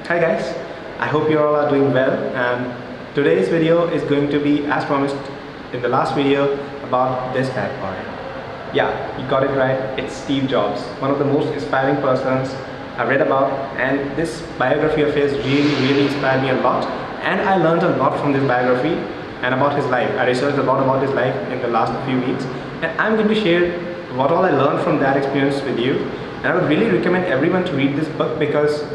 Hi guys, I hope you all are doing well, and today's video is going to be, as promised in the last video, about this bad boy. Yeah, you got it right, it's Steve Jobs, one of the most inspiring persons I've read about, and this biography of his really inspired me a lot, and I learned a lot from this biography and about his life. I researched a lot about his life in the last few weeks, and I'm going to share what all I learned from that experience with you. And I would really recommend everyone to read this book because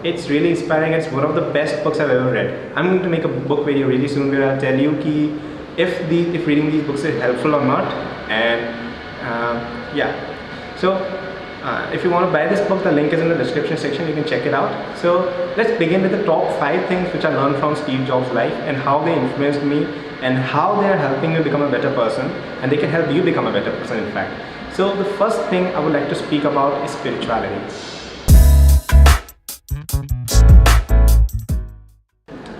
it's really inspiring. It's one of the best books I've ever read. I'm going to make a book video really soon where I'll tell you if reading these books is helpful or not. And yeah, so if you want to buy this book, the link is in the description section. You can check it out. So let's begin with the top 5 things which I learned from Steve Jobs' life and how they influenced me and how they are helping me become a better person, and they can help you become a better person, in fact. So the first thing I would like to speak about is spirituality.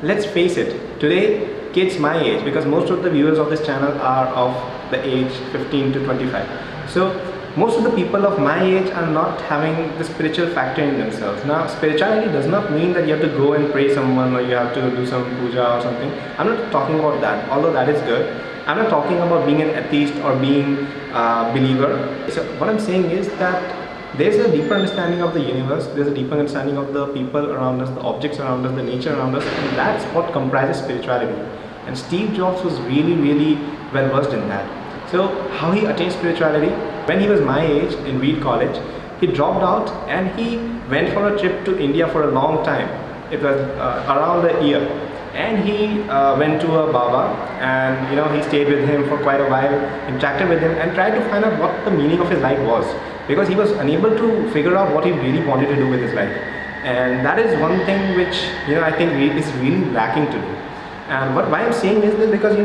Let's face it, today kids my age, because most of the viewers of this channel are of the age 15 to 25. So most of the people of my age are not having the spiritual factor in themselves. Now, spirituality does not mean that you have to go and pray someone or you have to do some puja or something. I'm not talking about that, although that is good. I'm not talking about being an atheist or being a believer. So what I'm saying is that there's a deeper understanding of the universe, there's a deeper understanding of the people around us, the objects around us, the nature around us, and that's what comprises spirituality. And Steve Jobs was really well versed in that. So how he attained spirituality? When he was my age in Reed College, he dropped out and he went for a trip to India for a long time. It was around a year. And he went to a Baba, and he stayed with him for quite a while, interacted with him and tried to find out what the meaning of his life was, because he was unable to figure out what he really wanted to do with his life. And that is one thing which I think is really lacking to do. And why I'm saying is this, because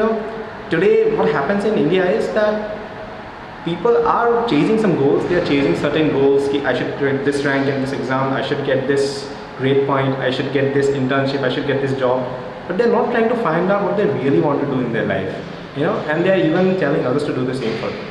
today what happens in India is that people are chasing some goals. They are chasing certain goals. I should get this rank in this exam, I should get this grade point, I should get this internship, I should get this job. But they're not trying to find out what they really want to do in their life, and they're even telling others to do the same for them.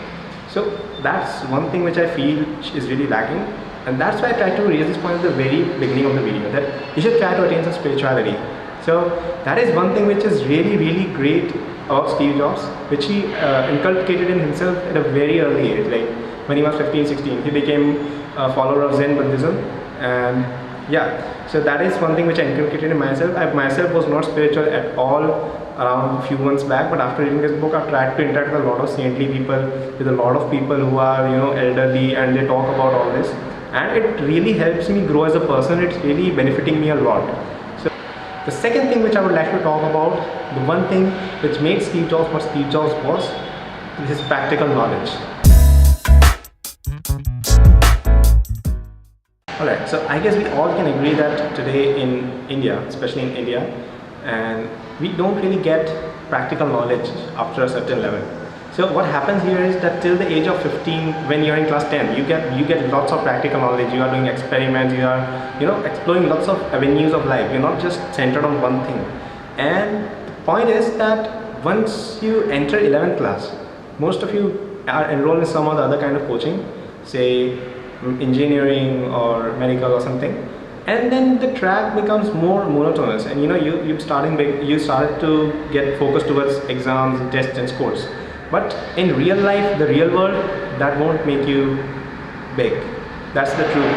So that's one thing which I feel is really lacking, and that's why I tried to raise this point at the very beginning of the video, that you should try to attain some spirituality. So that is one thing which is really great about Steve Jobs, which he inculcated in himself at a very early age. Like when he was 15, 16, he became a follower of Zen Buddhism, and yeah, so that is one thing which I inculcated in myself. I myself was not spiritual at all around a few months back, but after reading this book, I've tried to interact with a lot of saintly people, with a lot of people who are elderly, and they talk about all this, and it really helps me grow as a person. It's really benefiting me a lot. So the second thing which I would like to talk about, the one thing which made Steve Jobs what Steve Jobs was, his practical knowledge. Alright, so I guess we all can agree that today in India, especially in India, and we don't really get practical knowledge after a certain level. So what happens here is that till the age of 15, when you're in class 10, you get lots of practical knowledge. You are doing experiments, you are exploring lots of avenues of life. You're not just centered on one thing. And the point is that once you enter 11th class, most of you are enrolled in some or the other kind of coaching, say engineering or medical or something, and then the track becomes more monotonous, and you started to get focused towards exams, tests and scores. But in real life, the real world, that won't make you big. That's the truth.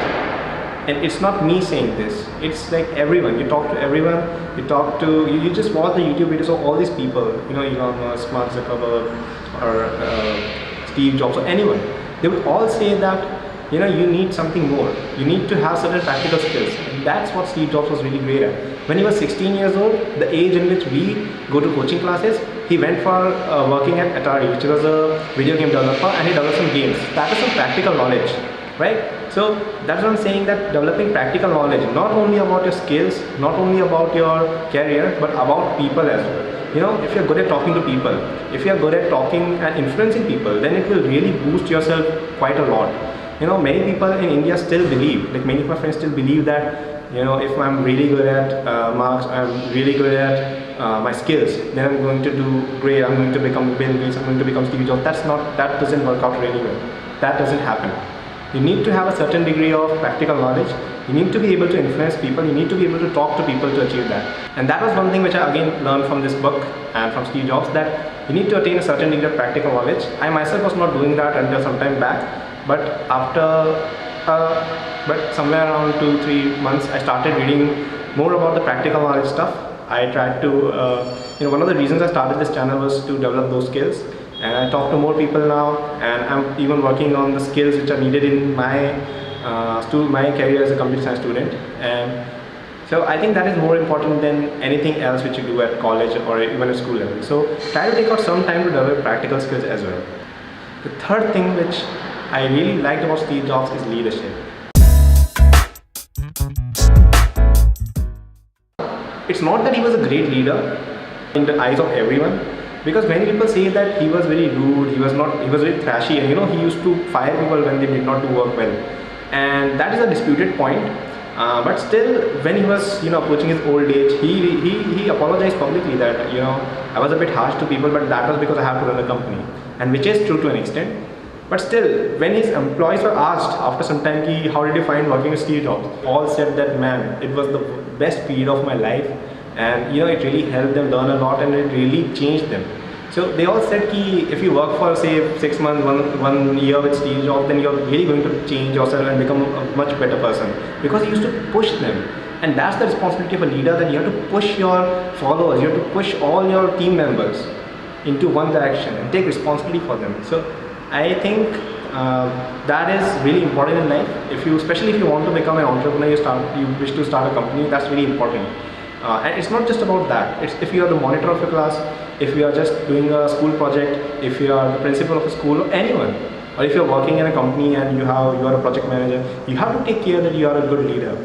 And it's not me saying this, it's like everyone. You talk to everyone, you just watch the YouTube videos of all these people, Elon Musk, Mark Zuckerberg, or Steve Jobs, or anyone. They would all say that you need something more. You need to have certain practical skills. And that's what Steve Jobs was really great at. When he was 16 years old, the age in which we go to coaching classes, he went for working at Atari, which was a video game developer, and he developed some games. That is some practical knowledge, right? So that's what I'm saying, that developing practical knowledge, not only about your skills, not only about your career, but about people as well. If you're good at talking to people, if you're good at talking and influencing people, then it will really boost yourself quite a lot. Many people in India still believe, like many of my friends still believe that, if I'm really good at marks, I'm really good at my skills, then I'm going to do great, I'm going to become Bill Gates, I'm going to become Steve Jobs. That doesn't work out really well. That doesn't happen. You need to have a certain degree of practical knowledge, You need to be able to influence people, you need to be able to talk to people to achieve that. And that was one thing which I again learned from this book and from Steve Jobs, that you need to attain a certain degree of practical knowledge. I myself was not doing that until some time back, but but somewhere around 2-3 months I started reading more about the practical knowledge stuff. I tried to, one of the reasons I started this channel was to develop those skills, and I talk to more people now, and I'm even working on the skills which are needed in my career as a computer science student. And so I think that is more important than anything else which you do at college or even at school level. So try to take out some time to develop practical skills as well. The third thing which I really liked about Steve Jobs is leadership. It's not that he was a great leader in the eyes of everyone, because many people say that he was very rude, he was very thrashy, and he used to fire people when they did not do work well. And that is a disputed point. But still, when he was approaching his old age, he apologized publicly that I was a bit harsh to people, but that was because I have to run a company, and which is true to an extent. But still, when his employees were asked after some time, how did you find working with Steve Jobs? All said that, man, it was the best period of my life, and it really helped them learn a lot, and it really changed them. So they all said that if you work for say 6 months, one year with Steve Jobs, then you're really going to change yourself and become a much better person, because he used to push them. And that's the responsibility of a leader, that you have to push your followers, you have to push all your team members into one direction and take responsibility for them. So I think that is really important in life. Especially if you want to become an entrepreneur, you wish to start a company, that's really important. And it's not just about that. It's if you are the monitor of your class, if you are just doing a school project, if you are the principal of a school, or anyone, or if you're working in a company and you are a project manager, you have to take care that you are a good leader.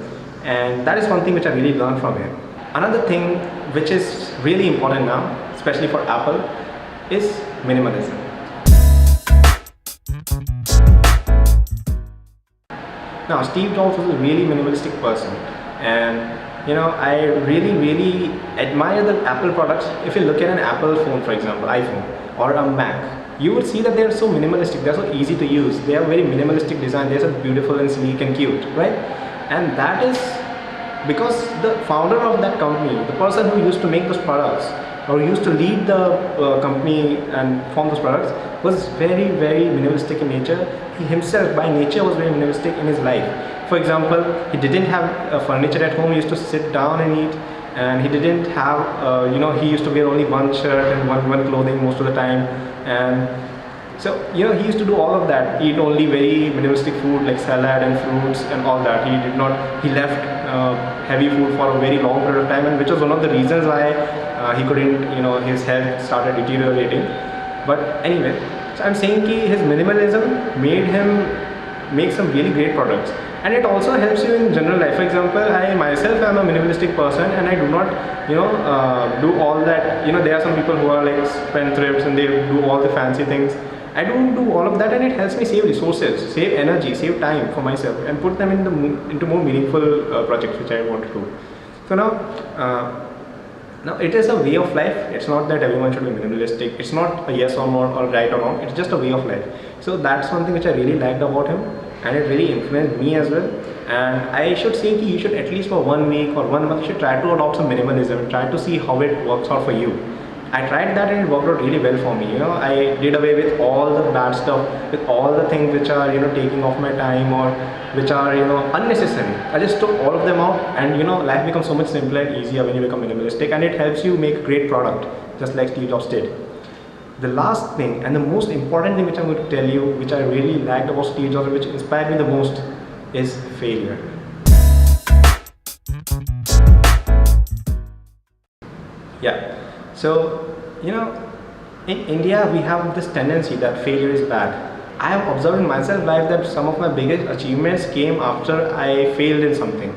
And that is one thing which I really learned from him. Another thing which is really important now, especially for Apple, is minimalism. Now, Steve Jobs was a really minimalistic person, and I really admire the Apple products. If you look at an Apple phone, for example, iPhone or a Mac, you would see that they are so minimalistic, they are so easy to use, they have very minimalistic design, they are so beautiful and sleek and cute, right? And that is because the founder of that company, the person who used to make those products or used to lead the company and form those products, was very minimalistic in nature. He himself by nature was very minimalistic in his life. For example, he didn't have furniture at home, he used to sit down and eat, and he didn't have, he used to wear only one shirt and one clothing most of the time. And so, he used to do all of that, eat only very minimalistic food like salad and fruits and all that. He left heavy food for a very long period of time, and which was one of the reasons why he couldn't, his health started deteriorating. But anyway, so I'm saying his minimalism made him make some really great products. And it also helps you in general life. For example, I myself am a minimalistic person, and I do not, do all that. There are some people who are like spendthrifts and they do all the fancy things. I don't do all of that, and it helps me save resources, save energy, save time for myself, and put them into more meaningful projects which I want to do. So now it is a way of life. It's not that everyone should be minimalistic. It's not a yes or no or right or wrong. It's just a way of life. So that's one thing which I really liked about him, and it really influenced me as well. And I should say that you should, at least for 1 week or 1 month, you should try to adopt some minimalism and try to see how it works out for you. I tried that and it worked out really well for me. I did away with all the bad stuff, with all the things which are taking off my time or which are unnecessary. I just took all of them out, and life becomes so much simpler and easier when you become minimalistic, and it helps you make a great product, just like Steve Jobs did. The last thing and the most important thing which I'm going to tell you, which I really liked about Steve Jobs, which inspired me the most, is failure. Yeah. So, in India we have this tendency that failure is bad. I have observed in myself life that some of my biggest achievements came after I failed in something.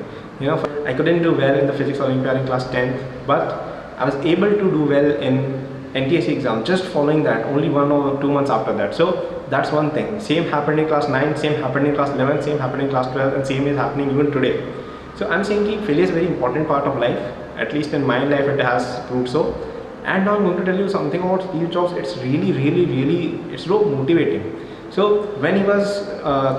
I couldn't do well in the physics Olympiad in class 10, but I was able to do well in NTSC exam just following that, only 1 or 2 months after that. So that's one thing. Same happened in class 9, same happened in class 11, same happened in class 12, and same is happening even today. So I'm saying that failure is a very important part of life. At least in my life it has proved so. And now I'm going to tell you something about Steve Jobs. It's really, it's so motivating. So when he was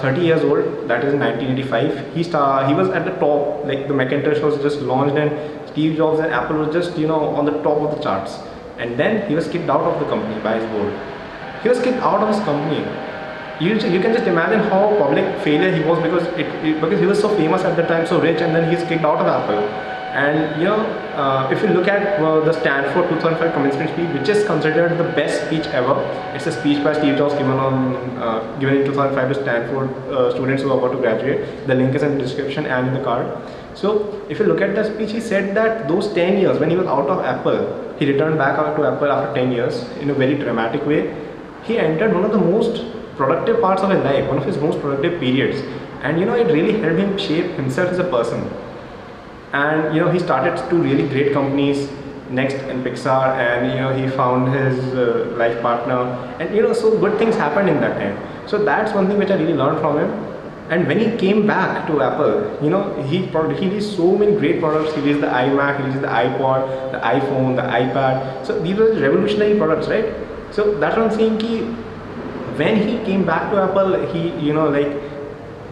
30 years old, that is in 1985, he was at the top, like the Macintosh was just launched and Steve Jobs and Apple was just, you know, on the top of the charts. And then he was kicked out of the company by his board. He was kicked out of his company. You can just imagine how public failure he was, because because he was so famous at the time, so rich, and then he's kicked out of Apple. And you know, if you look at the Stanford 2005 commencement speech, which is considered the best speech ever, it's a speech by Steve Jobs given in 2005 to Stanford students who are about to graduate. The link is in the description and in the card. So if you look at the speech, he said that those 10 years when he was out of Apple, he returned back to Apple after 10 years in a very dramatic way. He entered one of the most productive parts of his life, one of his most productive periods, and you know, it really helped him shape himself as a person. And you know, he started two really great companies, Next and Pixar, and you know, he found his life partner, and you know, so good things happened in that time. So that's one thing which I really learned from him. And when he came back to Apple, you know, he released so many great products. He released the iMac, he released the iPod, the iPhone, the iPad. So these were revolutionary products, right? So that's what I'm saying, when he came back to Apple, he, you know, like,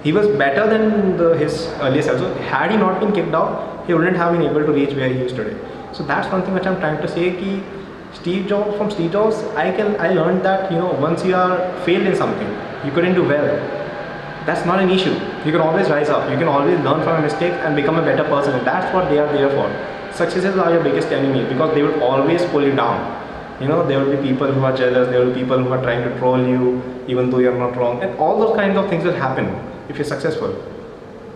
he was better than his earlier self. So had he not been kicked out, he wouldn't have been able to reach where he is today. So that's one thing which I'm trying to say, from Steve Jobs, I learned that, you know, once you are failed in something, you couldn't do well, that's not an issue. You can always rise up. You can always learn from a mistake and become a better person. And that's what they are there for. Successes are your biggest enemy, because they will always pull you down. You know, there will be people who are jealous, there will be people who are trying to troll you even though you're not wrong, and all those kinds of things will happen if you're successful.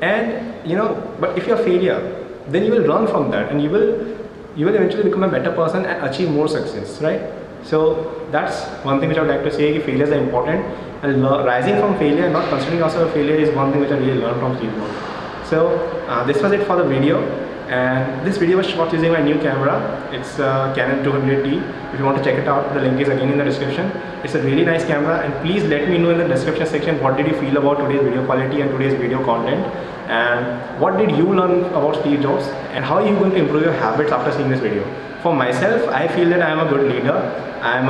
And you know, but if you're a failure, then you will learn from that, and you will eventually become a better person and achieve more success, right? So that's one thing which I would like to say, failures are important, and rising from failure, not considering yourself a failure, is one thing which I really learned from Steve Jobs. So this was it for the video. And this video was shot using my new camera. It's Canon 200D. If you want to check it out, the link is again in the description. It's a really nice camera, and please let me know in the description section what did you feel about today's video quality and today's video content, and what did you learn about Steve Jobs, and how are you going to improve your habits after seeing this video. For myself, I feel that I am a good leader, I'm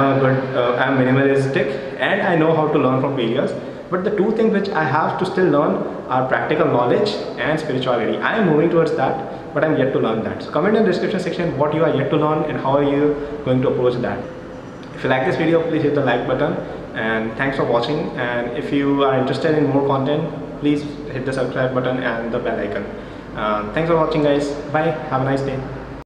minimalistic, and I know how to learn from failures. But the two things which I have to still learn are practical knowledge and spirituality. I am moving towards that, but I'm yet to learn that. So comment in the description section what you are yet to learn and how are you going to approach that. If you like this video, please hit the like button, and thanks for watching. And if you are interested in more content, please hit the subscribe button and the bell icon. Thanks for watching, guys. Bye. Have a nice day.